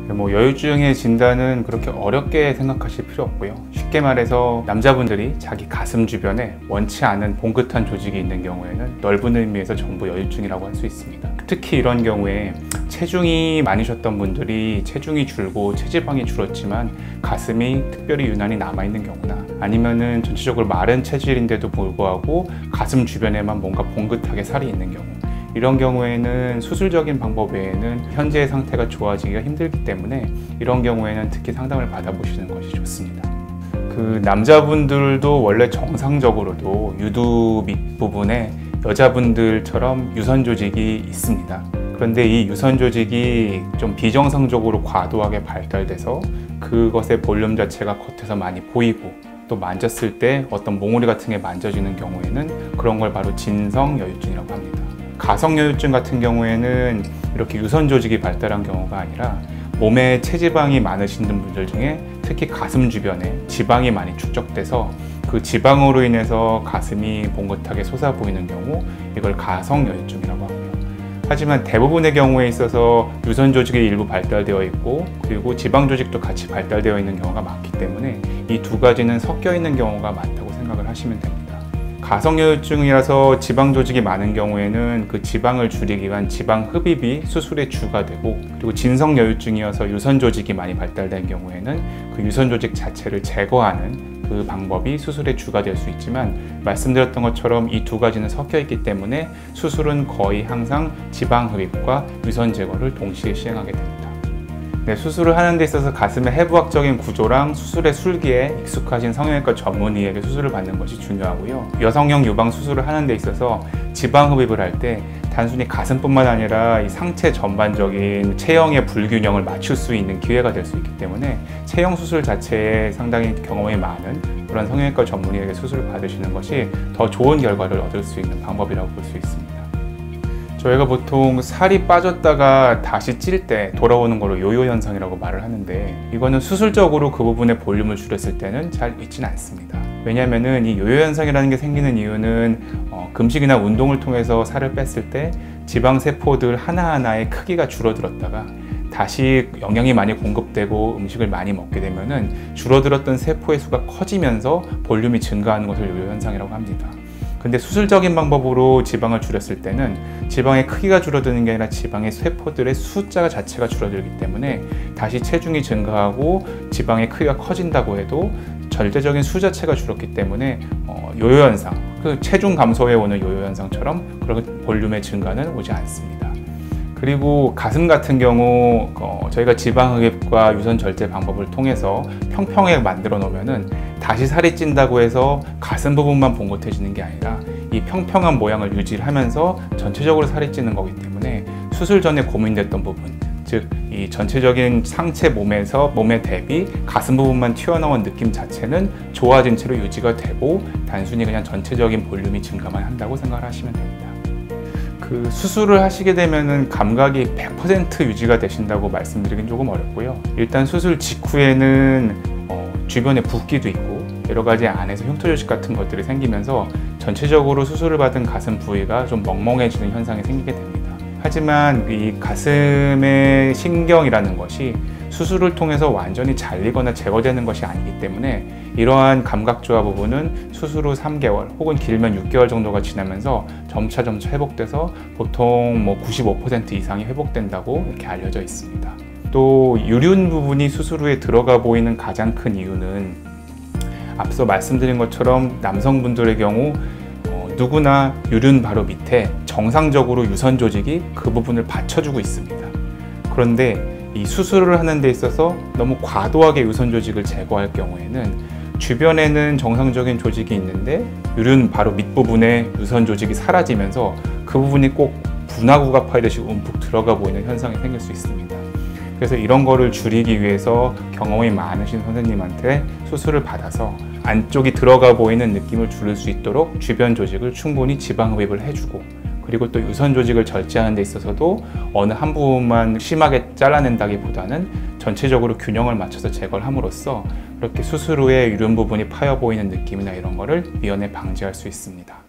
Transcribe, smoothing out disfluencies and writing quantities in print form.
여유증의 진단은 그렇게 어렵게 생각하실 필요 없고요. 쉽게 말해서 남자분들이 자기 가슴 주변에 원치 않은 봉긋한 조직이 있는 경우에는 넓은 의미에서 전부 여유증이라고 할 수 있습니다. 특히 이런 경우에 체중이 많으셨던 분들이 체중이 줄고 체지방이 줄었지만 가슴이 특별히 유난히 남아있는 경우나, 아니면은 전체적으로 마른 체질인데도 불구하고 가슴 주변에만 뭔가 봉긋하게 살이 있는 경우, 이런 경우에는 수술적인 방법 외에는 현재의 상태가 좋아지기가 힘들기 때문에 이런 경우에는 특히 상담을 받아보시는 것이 좋습니다. 남자분들도 원래 정상적으로도 유두 밑부분에 여자분들처럼 유선 조직이 있습니다. 그런데 이 유선 조직이 좀 비정상적으로 과도하게 발달돼서 그것의 볼륨 자체가 겉에서 많이 보이고, 또 만졌을 때 어떤 몽우리 같은 게 만져지는 경우에는 그런 걸 바로 진성 여유증이라고 합니다. 가성 여유증 같은 경우에는 이렇게 유선 조직이 발달한 경우가 아니라 몸에 체지방이 많으신 분들 중에 특히 가슴 주변에 지방이 많이 축적돼서 그 지방으로 인해서 가슴이 봉긋하게 솟아 보이는 경우, 이걸 가성 여유증이라고 하고요. 하지만 대부분의 경우에 있어서 유선 조직이 일부 발달되어 있고, 그리고 지방 조직도 같이 발달되어 있는 경우가 많기 때문에 이 두 가지는 섞여 있는 경우가 많다고 생각을 하시면 됩니다. 가성여유증이라서 지방 조직이 많은 경우에는 그 지방을 줄이기 위한 지방 흡입이 수술의 주가 되고, 그리고 진성여유증이어서 유선 조직이 많이 발달된 경우에는 그 유선 조직 자체를 제거하는 그 방법이 수술의 주가 될 수 있지만, 말씀드렸던 것처럼 이 두 가지는 섞여 있기 때문에 수술은 거의 항상 지방 흡입과 유선 제거를 동시에 시행하게 됩니다. 수술을 하는 데 있어서 가슴의 해부학적인 구조랑 수술의 술기에 익숙하신 성형외과 전문의에게 수술을 받는 것이 중요하고요. 여성형 유방 수술을 하는 데 있어서 지방 흡입을 할 때 단순히 가슴뿐만 아니라 이 상체 전반적인 체형의 불균형을 맞출 수 있는 기회가 될 수 있기 때문에 체형 수술 자체에 상당히 경험이 많은 그런 성형외과 전문의에게 수술을 받으시는 것이 더 좋은 결과를 얻을 수 있는 방법이라고 볼 수 있습니다. 저희가 보통 살이 빠졌다가 다시 찔 때 돌아오는 거로 요요 현상이라고 말을 하는데, 이거는 수술적으로 그 부분의 볼륨을 줄였을 때는 잘 있지는 않습니다. 왜냐하면은 이 요요 현상이라는 게 생기는 이유는 금식이나 운동을 통해서 살을 뺐을 때 지방 세포들 하나하나의 크기가 줄어들었다가 다시 영양이 많이 공급되고 음식을 많이 먹게 되면은 줄어들었던 세포의 수가 커지면서 볼륨이 증가하는 것을 요요 현상이라고 합니다. 근데 수술적인 방법으로 지방을 줄였을 때는 지방의 크기가 줄어드는 게 아니라 지방의 세포들의 숫자 자체가 줄어들기 때문에 다시 체중이 증가하고 지방의 크기가 커진다고 해도 절대적인 수 자체가 줄었기 때문에 요요 현상, 그 체중 감소에 오는 요요 현상처럼 그런 볼륨의 증가는 오지 않습니다. 그리고 가슴 같은 경우 저희가 지방 흡입과 유선 절제 방법을 통해서 평평하게 만들어 놓으면은 다시 살이 찐다고 해서 가슴 부분만 봉긋해지는 게 아니라 이 평평한 모양을 유지하면서 전체적으로 살이 찌는 거기 때문에 수술 전에 고민됐던 부분, 즉 이 전체적인 상체 몸에 대비 가슴 부분만 튀어나온 느낌 자체는 좋아진 채로 유지가 되고, 단순히 그냥 전체적인 볼륨이 증가만 한다고 생각을 하시면 됩니다. 수술을 하시게 되면은 감각이 100% 유지가 되신다고 말씀드리긴 조금 어렵고요. 일단 수술 직후에는 주변에 붓기도 있고 여러 가지 안에서 흉터 조직 같은 것들이 생기면서 전체적으로 수술을 받은 가슴 부위가 좀 멍멍해지는 현상이 생기게 됩니다. 하지만 이 가슴의 신경이라는 것이 수술을 통해서 완전히 잘리거나 제거되는 것이 아니기 때문에 이러한 감각 조화 부분은 수술 후 3개월 혹은 길면 6개월 정도가 지나면서 점차 회복돼서 보통 95% 이상이 회복된다고 이렇게 알려져 있습니다. 또 유륜 부분이 수술 후에 들어가 보이는 가장 큰 이유는 앞서 말씀드린 것처럼 남성분들의 경우 누구나 유륜 바로 밑에 정상적으로 유선 조직이 그 부분을 받쳐주고 있습니다. 그런데 이 수술을 하는 데 있어서 너무 과도하게 유선 조직을 제거할 경우에는 주변에는 정상적인 조직이 있는데 유륜 바로 밑부분에 유선 조직이 사라지면서 그 부분이 꼭 분화구가 파이듯이 움푹 들어가 보이는 현상이 생길 수 있습니다. 그래서 이런 거를 줄이기 위해서 경험이 많으신 선생님한테 수술을 받아서 안쪽이 들어가 보이는 느낌을 줄일 수 있도록 주변 조직을 충분히 지방 흡입을 해주고, 그리고 또 유선 조직을 절제하는 데 있어서도 어느 한 부분만 심하게 잘라낸다기보다는 전체적으로 균형을 맞춰서 제거를 함으로써 그렇게 수술 후에 유륜 부분이 파여 보이는 느낌이나 이런 거를 미연에 방지할 수 있습니다.